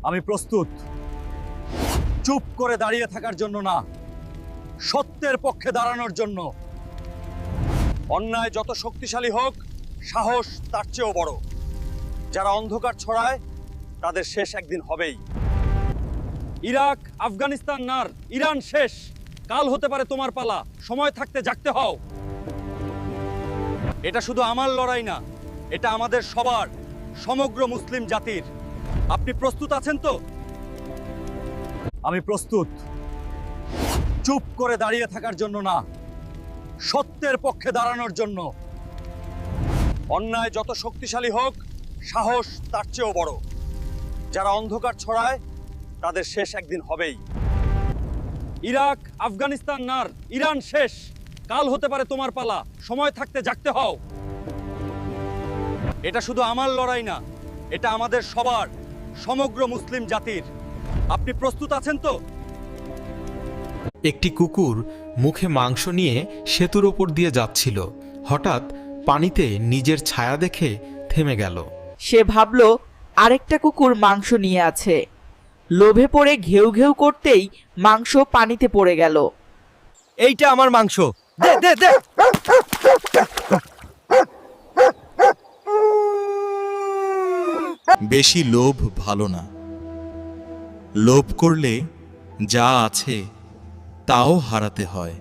আমি প্রস্তুত, চুপ করে দাঁড়িয়ে থাকার জন্য না, সত্যের পক্ষে দাঁড়ানোর জন্য। অন্যায় যত শক্তিশালী হোক, সাহস তার চেয়েও বড়। যারা অন্ধকার ছড়ায় তাদের শেষ একদিন হবেই। ইরাক, আফগানিস্তান নার, ইরান শেষ। কাল হতে পারে তোমার পালা। সময় থাকতে জাগতে হও। এটা শুধু আমার লড়াই না, এটা আমাদের সবার, সমগ্র মুসলিম জাতির। আপনি প্রস্তুত আছেন তো? আমি প্রস্তুত, চুপ করে দাঁড়িয়ে থাকার জন্য না, সত্যের পক্ষে দাঁড়ানোর জন্য। অন্যায় যত শক্তিশালী হোক, সাহস তার চেয়েও বড়। যারা অন্ধকার ছড়ায় তাদের শেষ একদিন হবেই। ইরাক, আফগানিস্তান নার, ইরান শেষ। কাল হতে পারে তোমার পালা। সময় থাকতে জাগতে হও। এটা শুধু আমার লড়াই না, এটা আমাদের সবার, সমগ্র মুসলিম জাতির। আপনি প্রস্তুত আছেন তো? একটি কুকুর মুখে মাংস নিয়ে সেতুর ওপর দিয়ে যাচ্ছিল। হঠাৎ পানিতে নিজের ছায়া দেখে থেমে গেল। সে ভাবল আরেকটা কুকুর মাংস নিয়ে আছে। লোভে পড়ে ঘেউ ঘেউ করতেই মাংস পানিতে পড়ে গেল। এইটা আমার মাংস, দে দে দে। বেশি লোভ ভালো না। লোভ করলে যা আছে তাও হারাতে হয়।